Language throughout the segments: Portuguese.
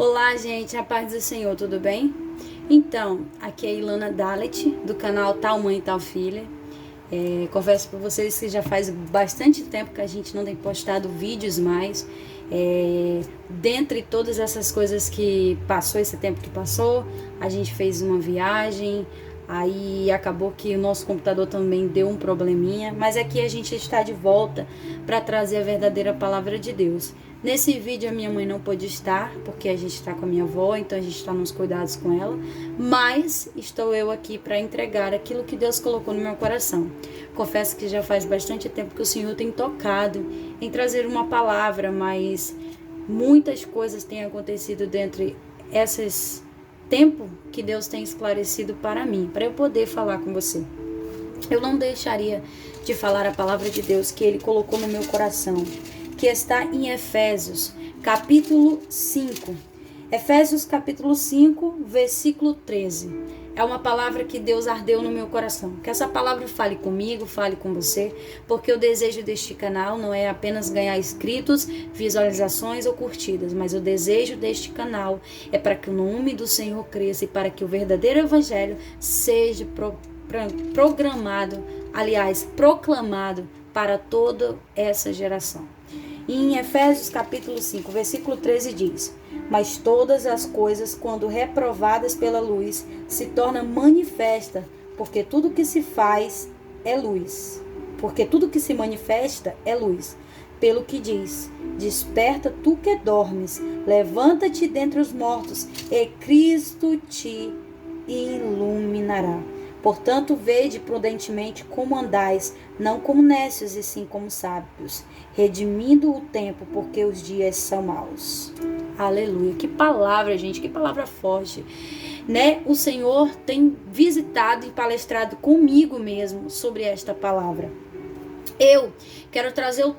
Olá, gente, a paz do Senhor, tudo bem? Então, aqui é a Ilana Dalet, do canal Tal Mãe Tal Filha. Confesso para vocês que já faz bastante tempo que a gente não tem postado vídeos mais. Dentre todas essas coisas que passou, esse tempo que passou, a gente fez uma viagem, aí acabou que o nosso computador também deu um probleminha, mas aqui a gente está de volta para trazer a verdadeira palavra de Deus. Nesse vídeo a minha mãe não pôde estar, porque a gente está com a minha avó, então a gente está nos cuidados com ela, mas estou eu aqui para entregar aquilo que Deus colocou no meu coração. Confesso que já faz bastante tempo que o Senhor tem tocado em trazer uma palavra, mas muitas coisas têm acontecido dentro desses tempo que Deus tem esclarecido para mim, para eu poder falar com você. Eu não deixaria de falar a palavra de Deus que Ele colocou no meu coração, que está em Efésios, capítulo 5. Efésios, capítulo 5, versículo 13. É uma palavra que Deus ardeu no meu coração. Que essa palavra fale comigo, fale com você, porque o desejo deste canal não é apenas ganhar inscritos, visualizações ou curtidas, mas o desejo deste canal é para que o nome do Senhor cresça e para que o verdadeiro evangelho seja proclamado para toda essa geração. E em Efésios capítulo 5, versículo 13 diz: mas todas as coisas, quando reprovadas pela luz, se tornam manifesta, porque tudo que se faz é luz. Porque tudo que se manifesta é luz. Pelo que diz: desperta tu que dormes, levanta-te dentre os mortos, e Cristo te iluminará. Portanto, vede prudentemente como andais, não como necios, e sim como sábios, redimindo o tempo, porque os dias são maus. Aleluia. Que palavra, gente, que palavra forte, né? O Senhor tem visitado e palestrado comigo mesmo sobre esta palavra. Eu quero trazer o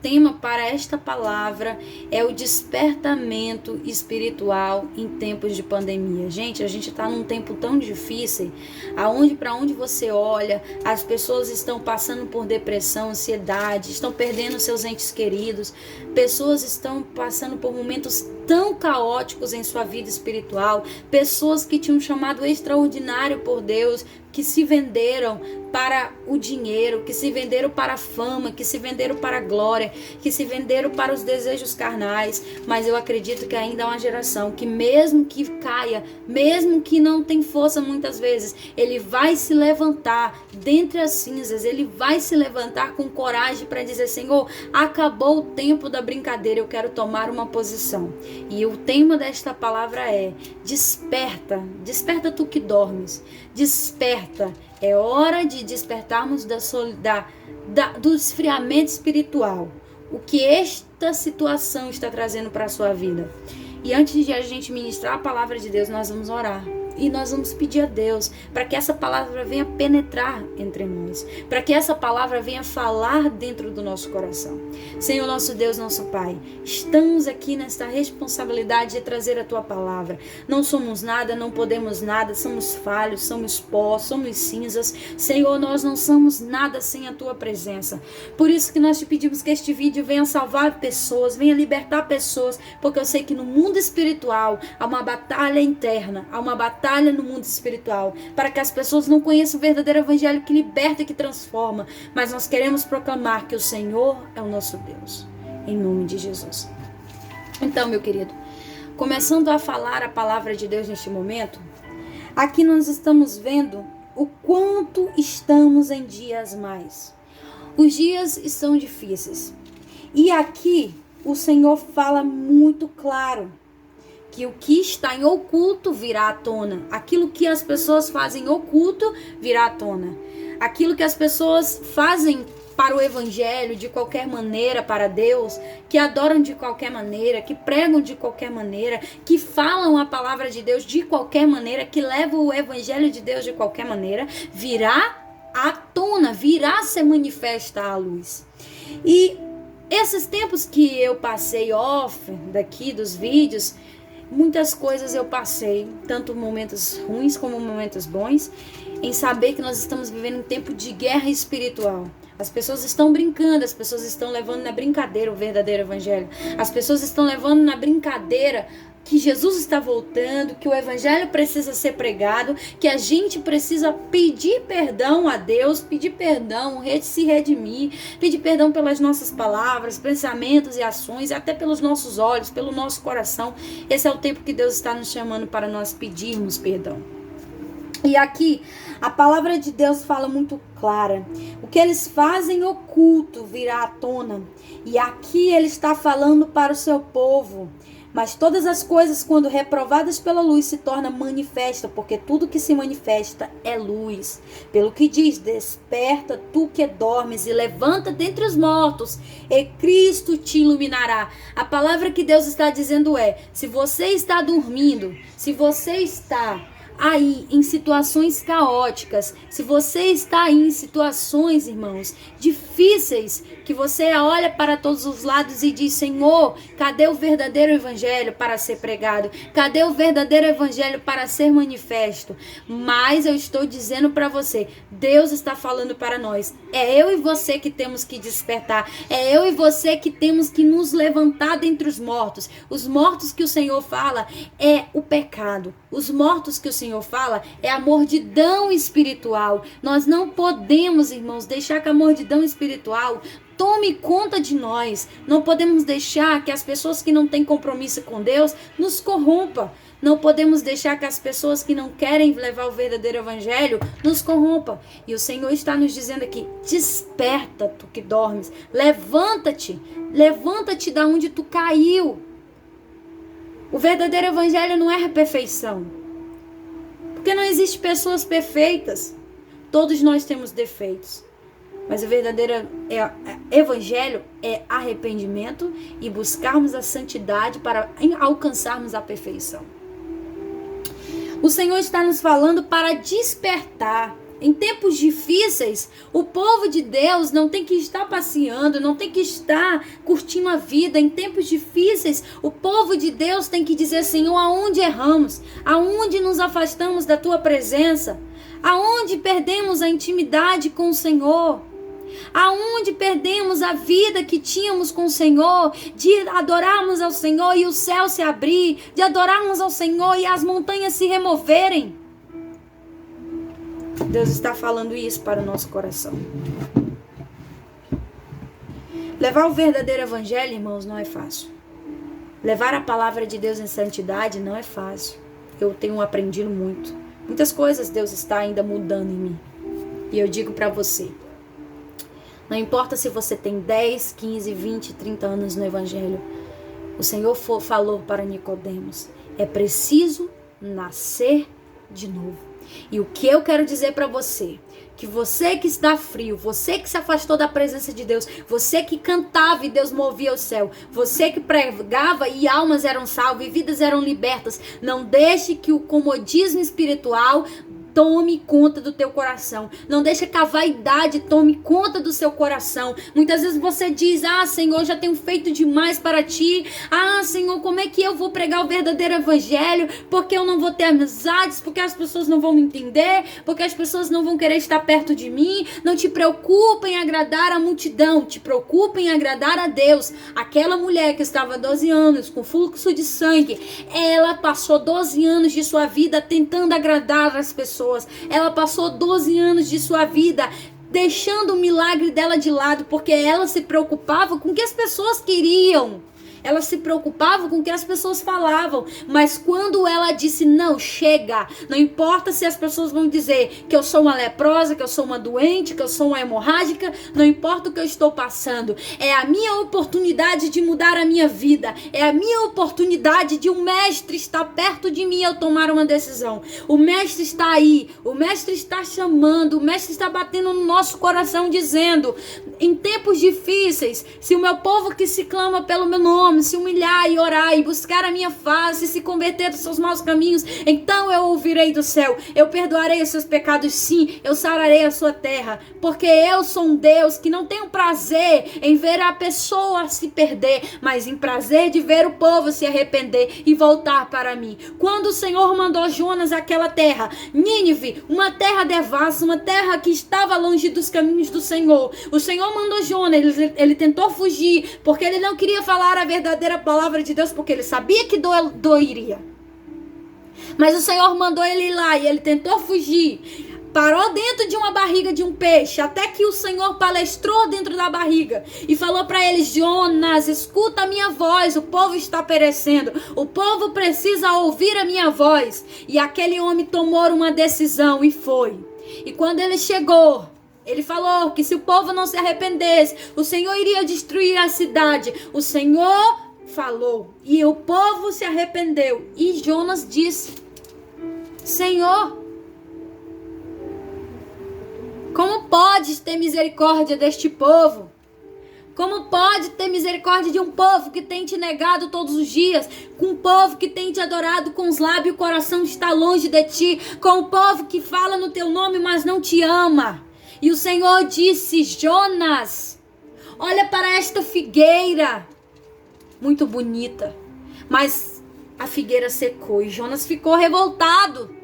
tema para esta palavra, é o despertamento espiritual em tempos de pandemia. Gente, a gente está num tempo tão difícil, para onde você olha, as pessoas estão passando por depressão, ansiedade, estão perdendo seus entes queridos, pessoas estão passando por momentos tão caóticos em sua vida espiritual, pessoas que tinham um chamado extraordinário por Deus, que se venderam para o dinheiro, que se venderam para a fama, que se venderam para a glória, que se venderam para os desejos carnais. Mas eu acredito que ainda há uma geração que, mesmo que caia, mesmo que não tem força muitas vezes, ele vai se levantar dentre as cinzas, ele vai se levantar com coragem para dizer: Senhor, acabou o tempo da brincadeira, eu quero tomar uma posição. E o tema desta palavra é: desperta, desperta tu que dormes, desperta. É hora de despertarmos do esfriamento espiritual. O que esta situação está trazendo para a sua vida. E antes de a gente ministrar a palavra de Deus, nós vamos orar. E nós vamos pedir a Deus para que essa palavra venha penetrar entre nós, para que essa palavra venha falar dentro do nosso coração. Senhor, nosso Deus, nosso Pai, estamos aqui nesta responsabilidade de trazer a Tua palavra. Não somos nada, não podemos nada, somos falhos, somos pó, somos cinzas. Senhor, nós não somos nada sem a Tua presença. Por isso que nós te pedimos que este vídeo venha salvar pessoas, venha libertar pessoas, porque eu sei que no mundo espiritual há uma batalha interna, há uma batalha no mundo espiritual, para que as pessoas não conheçam o verdadeiro evangelho que liberta e que transforma, mas nós queremos proclamar que o Senhor é o nosso Deus, em nome de Jesus. Então, meu querido, começando a falar a palavra de Deus neste momento, aqui nós estamos vendo o quanto estamos em dias mais. Os dias estão difíceis, e aqui o Senhor fala muito claro que o que está em oculto virá à tona. Aquilo que as pessoas fazem oculto virá à tona. Aquilo que as pessoas fazem para o evangelho de qualquer maneira, para Deus, que adoram de qualquer maneira, que pregam de qualquer maneira, que falam a palavra de Deus de qualquer maneira, que levam o evangelho de Deus de qualquer maneira, virá à tona, virá ser manifesta à luz. E esses tempos que eu passei off daqui dos vídeos, muitas coisas eu passei, tanto momentos ruins como momentos bons, em saber que nós estamos vivendo um tempo de guerra espiritual. As pessoas estão brincando, as pessoas estão levando na brincadeira o verdadeiro evangelho. As pessoas estão levando na brincadeira que Jesus está voltando, que o evangelho precisa ser pregado, que a gente precisa pedir perdão a Deus, pedir perdão, se redimir, pedir perdão pelas nossas palavras, pensamentos e ações, até pelos nossos olhos, pelo nosso coração. Esse é o tempo que Deus está nos chamando para nós pedirmos perdão. E aqui a palavra de Deus fala muito clara. O que eles fazem oculto virá à tona. E aqui ele está falando para o seu povo. Mas todas as coisas, quando reprovadas pela luz, se tornam manifesta, porque tudo que se manifesta é luz. Pelo que diz, desperta tu que dormes e levanta dentre os mortos, e Cristo te iluminará. A palavra que Deus está dizendo é, se você está dormindo, se você está aí em situações caóticas, se você está aí em situações, irmãos, difíceis, que você olha para todos os lados e diz, Senhor, cadê o verdadeiro evangelho para ser pregado? Cadê o verdadeiro evangelho para ser manifesto? Mas eu estou dizendo para você, Deus está falando para nós, é eu e você que temos que despertar, é eu e você que temos que nos levantar dentre os mortos. Os mortos que o Senhor fala é o pecado. Os mortos que o Senhor fala é a mordidão espiritual. Nós não podemos, irmãos, deixar que a mordidão espiritual tome conta de nós. Não podemos deixar que as pessoas que não têm compromisso com Deus nos corrompam. Não podemos deixar que as pessoas que não querem levar o verdadeiro evangelho nos corrompam. E o Senhor está nos dizendo aqui, desperta tu que dormes, levanta-te da onde tu caiu. O verdadeiro evangelho não é a perfeição. Porque não existe pessoas perfeitas. Todos nós temos defeitos. Mas o verdadeiro evangelho é arrependimento e buscarmos a santidade para alcançarmos a perfeição. O Senhor está nos falando para despertar. Em tempos difíceis, o povo de Deus não tem que estar passeando, não tem que estar curtindo a vida. Em tempos difíceis, o povo de Deus tem que dizer, Senhor, aonde erramos? Aonde nos afastamos da Tua presença? Aonde perdemos a intimidade com o Senhor? Aonde perdemos a vida que tínhamos com o Senhor, de adorarmos ao Senhor e o céu se abrir, de adorarmos ao Senhor e as montanhas se removerem? Deus está falando isso para o nosso coração. Levar o verdadeiro evangelho, irmãos, não é fácil. Levar a palavra de Deus em santidade não é fácil. Eu tenho aprendido muito. Muitas coisas Deus está ainda mudando em mim. E eu digo para você, não importa se você tem 10, 15, 20, 30 anos no evangelho. O Senhor falou para Nicodemos, é preciso nascer de novo. E o que eu quero dizer para você, que você que está frio, você que se afastou da presença de Deus, você que cantava e Deus movia o céu, você que pregava e almas eram salvas e vidas eram libertas, não deixe que o comodismo espiritual tome conta do teu coração. Não deixa que a vaidade tome conta do seu coração. Muitas vezes você diz, Senhor, já tenho feito demais para ti. Senhor, como é que eu vou pregar o verdadeiro evangelho? Porque eu não vou ter amizades, porque as pessoas não vão me entender, porque as pessoas não vão querer estar perto de mim. Não te preocupa em agradar a multidão, te preocupa em agradar a Deus. Aquela mulher que estava 12 anos com fluxo de sangue, ela passou 12 anos de sua vida tentando agradar as pessoas. Ela passou 12 anos de sua vida deixando o milagre dela de lado, porque ela se preocupava com o que as pessoas queriam. Ela se preocupava com o que as pessoas falavam. Mas quando ela disse, não, chega. Não importa se as pessoas vão dizer que eu sou uma leprosa, que eu sou uma doente, que eu sou uma hemorrágica. Não importa o que eu estou passando. É a minha oportunidade de mudar a minha vida. É a minha oportunidade de um mestre estar perto de mim e eu tomar uma decisão. O mestre está aí. O mestre está chamando. O mestre está batendo no nosso coração dizendo, em tempos difíceis, se o meu povo que se clama pelo meu nome se humilhar e orar e buscar a minha face e se converter dos seus maus caminhos, então eu ouvirei do céu, eu perdoarei os seus pecados, sim, eu sararei a sua terra, porque eu sou um Deus que não tenho prazer em ver a pessoa se perder, mas em prazer de ver o povo se arrepender e voltar para mim. Quando o Senhor mandou Jonas àquela terra, Nínive, uma terra devassa, uma terra que estava longe dos caminhos do Senhor, o Senhor mandou Jonas, ele tentou fugir, porque ele não queria falar a verdade verdadeira palavra de Deus, porque ele sabia que doeria. Mas o Senhor mandou ele ir lá e ele tentou fugir. Parou dentro de uma barriga de um peixe, até que o Senhor palestrou dentro da barriga e falou para ele: Jonas, escuta a minha voz, o povo está perecendo, o povo precisa ouvir a minha voz. E aquele homem tomou uma decisão e foi. E quando ele chegou, ele falou que se o povo não se arrependesse, o Senhor iria destruir a cidade. O Senhor falou e o povo se arrependeu. E Jonas disse: Senhor, como podes ter misericórdia deste povo? Como pode ter misericórdia de um povo que tem te negado todos os dias? Com um povo que tem te adorado com os lábios e o coração está longe de ti? Com um povo que fala no teu nome, mas não te ama? E o Senhor disse: Jonas, olha para esta figueira, muito bonita, mas a figueira secou. E Jonas ficou revoltado.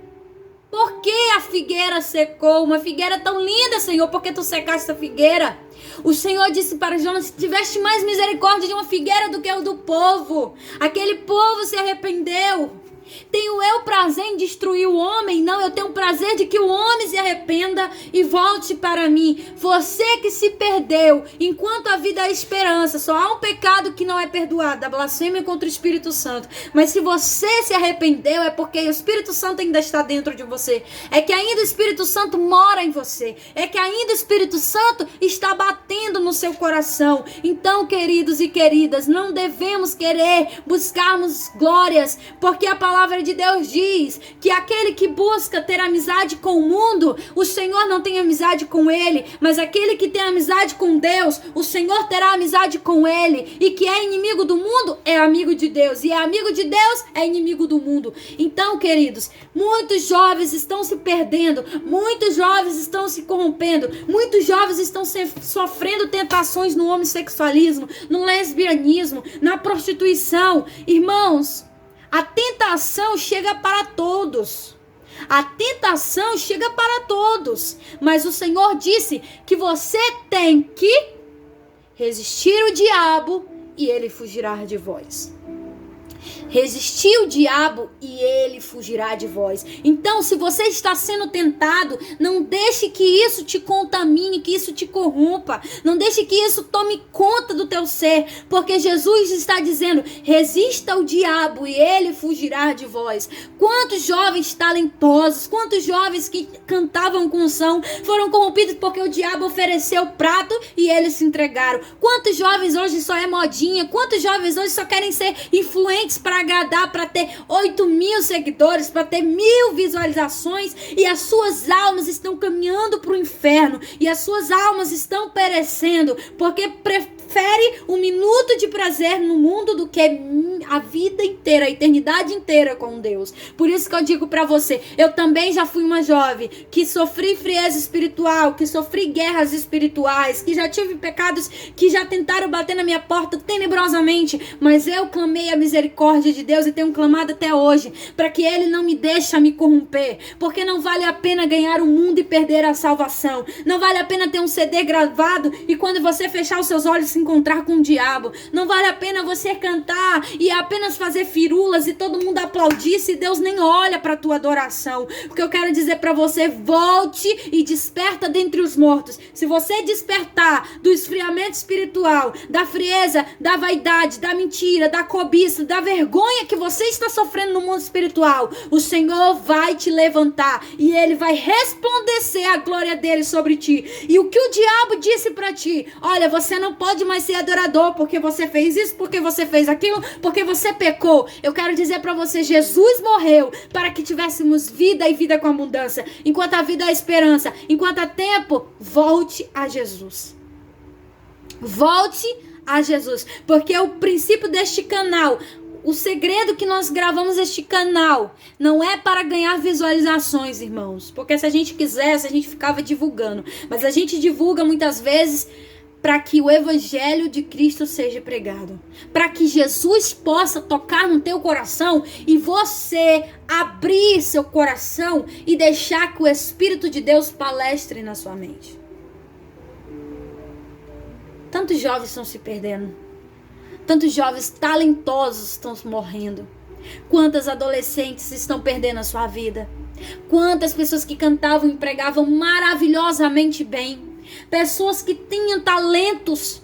Por que a figueira secou? Uma figueira tão linda, Senhor, por que tu secaste a figueira? O Senhor disse para Jonas: tiveste mais misericórdia de uma figueira do que o do povo. Aquele povo se arrependeu. Tenho eu prazer em destruir o homem? Não, eu tenho prazer de que o homem se arrependa e volte para mim. Você que se perdeu, enquanto a vida há esperança, só há um pecado que não é perdoado, a blasfêmia contra o Espírito Santo. Mas se você se arrependeu, é porque o Espírito Santo ainda está dentro de você. É que ainda o Espírito Santo mora em você. É que ainda o Espírito Santo está batendo no seu coração. Então, queridos e queridas, não devemos querer buscarmos glórias, porque a palavra de Deus diz que aquele que busca ter amizade com o mundo, o Senhor não tem amizade com ele, mas aquele que tem amizade com Deus, o Senhor terá amizade com ele. E que é inimigo do mundo é amigo de Deus, e é amigo de Deus é inimigo do mundo. Então, queridos, muitos jovens estão se perdendo, muitos jovens estão se corrompendo, muitos jovens estão sofrendo tentações no homossexualismo, no lesbianismo, na prostituição. Irmãos, a tentação chega para todos. A tentação chega para todos. Mas o Senhor disse que você tem que resistir o diabo e ele fugirá de vós. Resistir o diabo e ele fugirá de vós. Então, se você está sendo tentado, não deixe que isso te contamine, que isso te corrompa. Não deixe que isso tome conta do teu ser, porque Jesus está dizendo: resista ao diabo e ele fugirá de vós. Quantos jovens talentosos, quantos jovens que cantavam com unção foram corrompidos porque o diabo ofereceu o prato e eles se entregaram. Quantos jovens hoje só é modinha, quantos jovens hoje só querem ser influentes para agradar, para ter 8.000 seguidores, para ter 1.000 visualizações, e as suas almas estão caminhando para o inferno, e as suas almas estão perecendo, porque prefere um minuto de prazer no mundo do que a vida inteira, a eternidade inteira com Deus. Por isso que eu digo para você, eu também já fui uma jovem que sofri frieza espiritual, que sofri guerras espirituais, que já tive pecados que já tentaram bater na minha porta tenebrosamente, mas eu clamei a misericórdia de Deus e tenho clamado até hoje para que Ele não me deixe me corromper, porque não vale a pena ganhar o mundo e perder a salvação. Não vale a pena ter um CD gravado e quando você fechar os seus olhos se encontrar com o diabo. Não vale a pena você cantar e apenas fazer firulas e todo mundo aplaudir se Deus nem olha para a tua adoração. O que eu quero dizer para você: volte e desperta dentre os mortos. Se você despertar do esfriamento espiritual, da frieza, da vaidade, da mentira, da cobiça, da vergonha que você está sofrendo no mundo espiritual, o Senhor vai te levantar e Ele vai resplandecer a glória dele sobre ti. E o que o diabo disse para ti: olha, você não pode mais ser adorador porque você fez isso, porque você fez aquilo, porque você pecou. Eu quero dizer para você: Jesus morreu para que tivéssemos vida e vida com abundância. Enquanto a vida há esperança, enquanto há tempo, volte a Jesus. Volte a Jesus, porque o princípio deste canal, o segredo que nós gravamos este canal, não é para ganhar visualizações, irmãos, porque se a gente quisesse, a gente ficava divulgando, mas a gente divulga muitas vezes para que o evangelho de Cristo seja pregado, para que Jesus possa tocar no teu coração e você abrir seu coração e deixar que o Espírito de Deus palestre na sua mente. Tantos jovens estão se perdendo. Tantos jovens talentosos estão morrendo. Quantas adolescentes estão perdendo a sua vida. Quantas pessoas que cantavam e pregavam maravilhosamente bem. Pessoas que tinham talentos.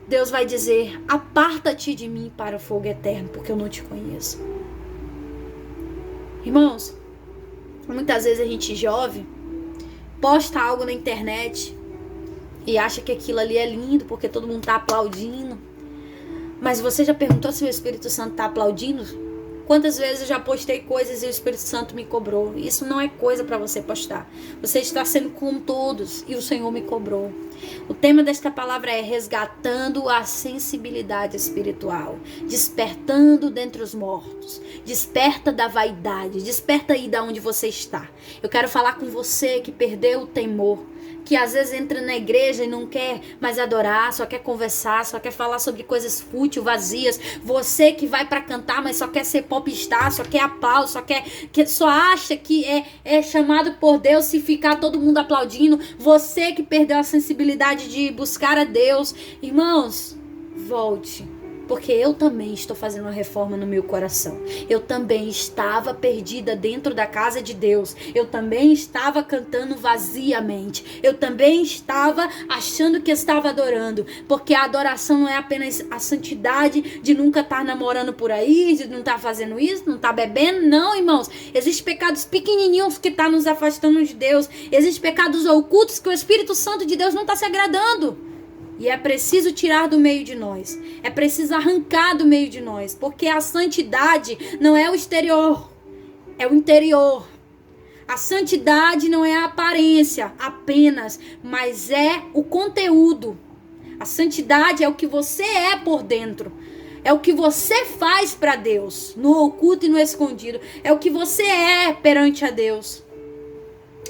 Deus vai dizer: aparta-te de mim para o fogo eterno, porque eu não te conheço. Irmãos, muitas vezes a gente jovem posta algo na internet e acha que aquilo ali é lindo porque todo mundo está aplaudindo. Mas você já perguntou se o Espírito Santo está aplaudindo? Quantas vezes eu já postei coisas e o Espírito Santo me cobrou? Isso não é coisa para você postar. Você está sendo com todos e o Senhor me cobrou. O tema desta palavra é resgatando a sensibilidade espiritual. Despertando dentre os mortos. Desperta da vaidade. Desperta aí da onde você está. Eu quero falar com você que perdeu o temor. Que às vezes entra na igreja e não quer mais adorar, só quer conversar, só quer falar sobre coisas fúteis, vazias. Você que vai para cantar, mas só quer ser popstar, só quer aplauso, só acha que é chamado por Deus se ficar todo mundo aplaudindo. Você que perdeu a sensibilidade de buscar a Deus. Irmãos, volte. Porque eu também estou fazendo uma reforma no meu coração. Eu também estava perdida dentro da casa de Deus. Eu também estava cantando vaziamente. Eu também estava achando que estava adorando. Porque a adoração não é apenas a santidade de nunca estar namorando por aí, de não estar fazendo isso, não estar bebendo. Não, irmãos. Existem pecados pequenininhos que estão nos afastando de Deus. Existem pecados ocultos que o Espírito Santo de Deus não está se agradando. E é preciso tirar do meio de nós. É preciso arrancar do meio de nós. Porque a santidade não é o exterior. É o interior. A santidade não é a aparência apenas. Mas é o conteúdo. A santidade é o que você é por dentro. É o que você faz para Deus. No oculto e no escondido. É o que você é perante a Deus.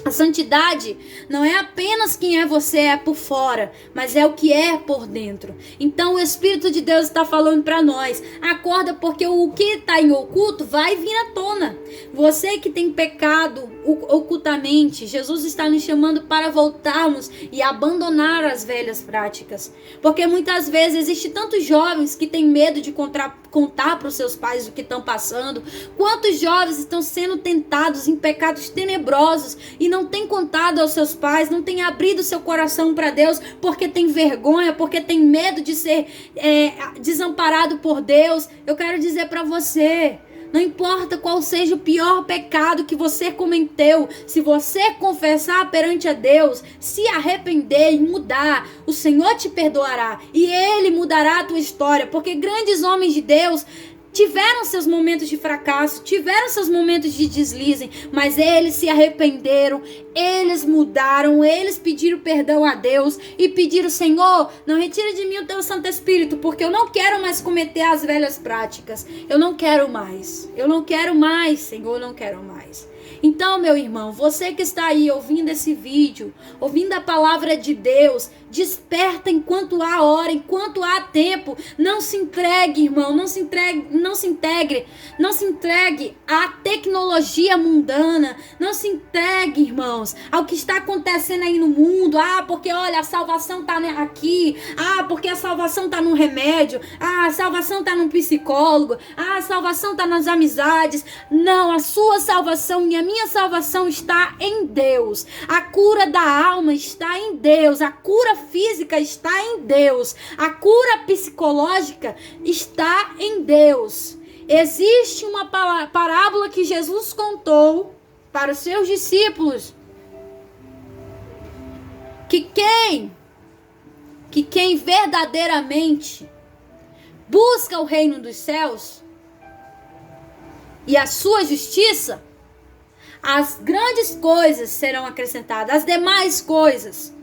A santidade não é apenas quem você é por fora, mas é o que é por dentro. Então o Espírito de Deus está falando para nós: acorda, porque o que está em oculto vai vir à tona. Você que tem pecado ocultamente, Jesus está nos chamando para voltarmos e abandonar as velhas práticas. Porque muitas vezes existe tantos jovens que têm medo de contar para os seus pais o que estão passando. Quantos jovens estão sendo tentados em pecados tenebrosos e não têm contado aos seus pais, não têm abrido seu coração para Deus porque tem vergonha, porque tem medo de ser desamparado por Deus. Eu quero dizer para você: não importa qual seja o pior pecado que você cometeu, se você confessar perante a Deus, se arrepender e mudar, o Senhor te perdoará e Ele mudará a tua história, porque grandes homens de Deus tiveram seus momentos de fracasso, tiveram seus momentos de deslize, mas eles se arrependeram, eles mudaram, eles pediram perdão a Deus e pediram: Senhor, não retire de mim o teu Santo Espírito, porque eu não quero mais cometer as velhas práticas. Eu não quero mais, Senhor, eu não quero mais. Então, meu irmão, você que está aí ouvindo esse vídeo, ouvindo a palavra de Deus, desperta enquanto há hora, enquanto há tempo. Não se entregue, irmão, não se entregue à tecnologia mundana. Não se entregue, irmãos, ao que está acontecendo aí no mundo. Porque olha, a salvação está aqui. Porque a salvação está num remédio. A salvação está num psicólogo. A salvação está nas amizades. Não, a sua salvação e a minha salvação está em Deus. A cura da alma está em Deus. A cura física está em Deus. A cura psicológica está em Deus. Existe uma parábola que Jesus contou para os seus discípulos, que quem verdadeiramente busca o reino dos céus e a sua justiça, as grandes coisas serão acrescentadas, as demais coisas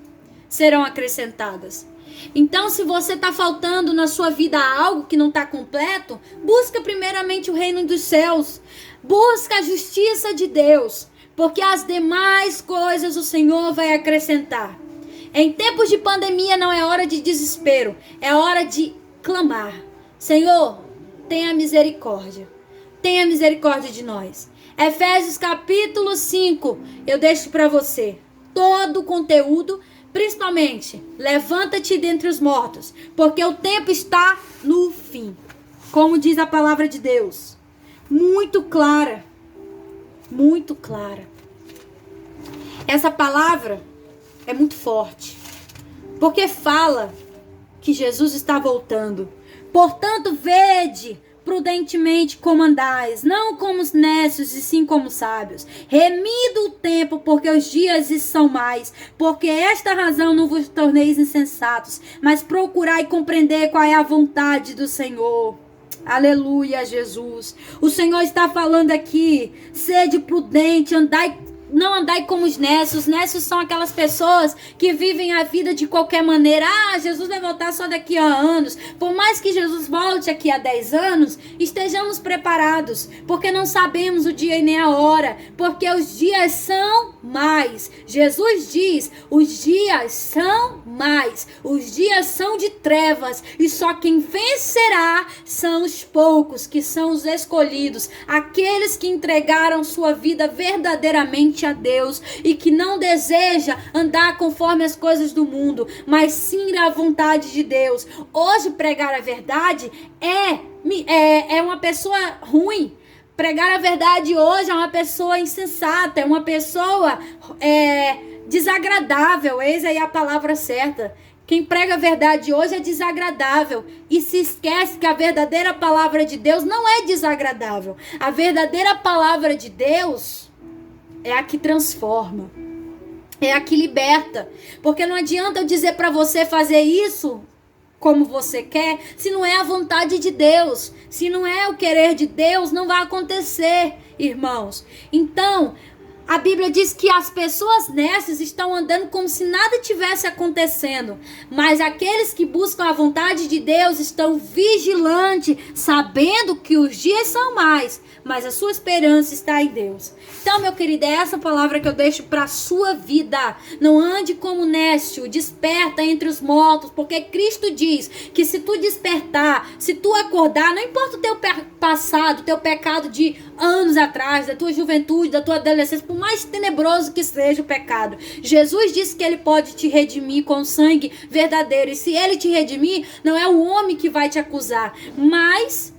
serão acrescentadas. Então, se você está faltando na sua vida algo que não está completo, busca primeiramente o reino dos céus. Busca a justiça de Deus, porque as demais coisas o Senhor vai acrescentar. Em tempos de pandemia não é hora de desespero, é hora de clamar: Senhor, tenha misericórdia. Tenha misericórdia de nós. Efésios capítulo 5, eu deixo para você todo o conteúdo principalmente, levanta-te dentre os mortos, porque o tempo está no fim. Como diz a palavra de Deus. Muito clara. Muito clara. Essa palavra é muito forte. Porque fala que Jesus está voltando. Portanto, vede prudentemente como andais, não como os nécios, e sim como sábios. Remido o tempo, porque os dias são mais. Porque esta razão não vos torneis insensatos, mas procurai compreender qual é a vontade do Senhor. Aleluia, Jesus. O Senhor está falando aqui, sede prudente, não andai como os nécios. Os nécios são aquelas pessoas que vivem a vida de qualquer maneira. Jesus vai voltar só daqui a anos. Por mais que Jesus volte aqui a 10 anos, estejamos preparados, porque não sabemos o dia e nem a hora, porque os dias são mais. Jesus diz, os dias são mais. Os dias são de trevas, e só quem vencerá são os poucos, que são os escolhidos, aqueles que entregaram sua vida verdadeiramente a Deus e que não deseja andar conforme as coisas do mundo, mas sim a vontade de Deus. Hoje pregar a verdade é uma pessoa ruim. Pregar a verdade hoje é uma pessoa insensata, é uma pessoa desagradável. Eis aí a palavra certa. Quem prega a verdade hoje é desagradável e se esquece que a verdadeira palavra de Deus não é desagradável. A verdadeira palavra de Deus é a que transforma, é a que liberta. Porque não adianta eu dizer para você fazer isso como você quer, se não é a vontade de Deus, se não é o querer de Deus, não vai acontecer, irmãos. Então, a Bíblia diz que as pessoas nessas estão andando como se nada tivesse acontecendo. Mas aqueles que buscam a vontade de Deus estão vigilantes, sabendo que os dias são mais, mas a sua esperança está em Deus. Então, meu querido, é essa palavra que eu deixo para a sua vida. Não ande como nécio, desperta entre os mortos, porque Cristo diz que se tu despertar, se tu acordar, não importa o teu passado, o teu pecado de anos atrás, da tua juventude, da tua adolescência, por mais tenebroso que seja o pecado, Jesus disse que ele pode te redimir com sangue verdadeiro. E se ele te redimir, não é o homem que vai te acusar, mas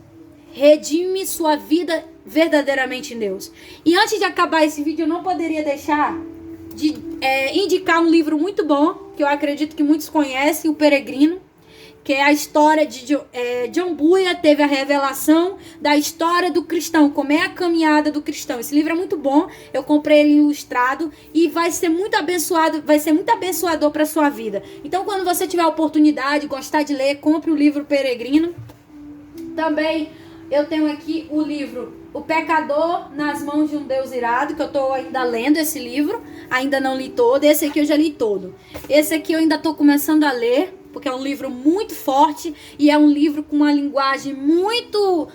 redime sua vida verdadeiramente em Deus. E antes de acabar esse vídeo, eu não poderia deixar de indicar um livro muito bom, que eu acredito que muitos conhecem, O Peregrino, que é a história de John Bunyan. Teve a revelação da história do cristão, como é a caminhada do cristão. Esse livro é muito bom, eu comprei ele ilustrado e vai ser muito abençoado, vai ser muito abençoador para sua vida. Então, quando você tiver a oportunidade, gostar de ler, compre o livro Peregrino. Também eu tenho aqui o livro O Pecador nas Mãos de um Deus Irado, que eu estou ainda lendo esse livro, ainda não li todo. Esse aqui eu já li todo. Esse aqui eu ainda estou começando a ler, porque é um livro muito forte e é um livro com uma linguagem muito,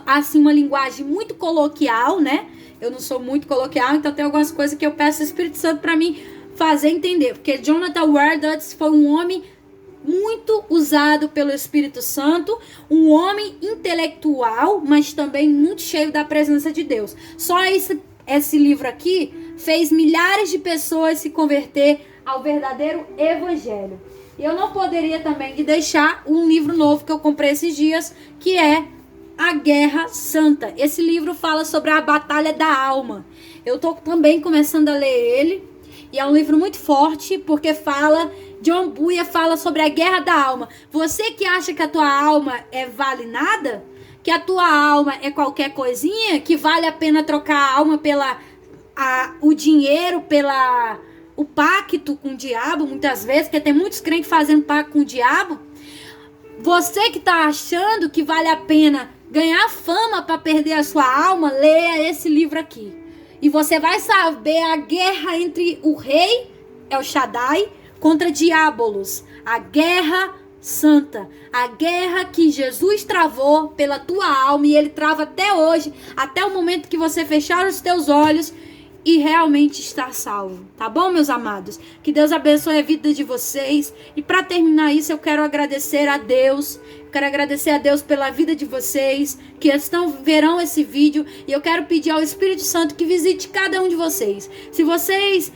assim, uma linguagem muito coloquial, né? Eu não sou muito coloquial, então tem algumas coisas que eu peço ao Espírito Santo para mim fazer entender. Porque Jonathan Edwards foi um homem muito usado pelo Espírito Santo, um homem intelectual, mas também muito cheio da presença de Deus. Só esse livro aqui fez milhares de pessoas se converter ao verdadeiro evangelho. E eu não poderia também de deixar um livro novo que eu comprei esses dias, que é A Guerra Santa. Esse livro fala sobre a batalha da alma. Eu estou também começando a ler ele, e é um livro muito forte, porque John Bunyan fala sobre a guerra da alma. Você que acha que a tua alma vale nada, que a tua alma é qualquer coisinha, que vale a pena trocar a alma o dinheiro, o pacto com o diabo, muitas vezes, porque tem muitos crentes fazendo pacto com o diabo. Você que está achando que vale a pena ganhar fama para perder a sua alma, leia esse livro aqui. E você vai saber a guerra entre o rei, El Shaddai, contra Diabolos. A guerra santa. A guerra que Jesus travou pela tua alma, e ele trava até hoje, até o momento que você fechar os teus olhos e realmente estar salvo. Tá bom, meus amados? Que Deus abençoe a vida de vocês. E para terminar isso, eu quero agradecer a Deus. Quero agradecer a Deus pela vida de vocês que verão esse vídeo. E eu quero pedir ao Espírito Santo que visite cada um de vocês. Se vocês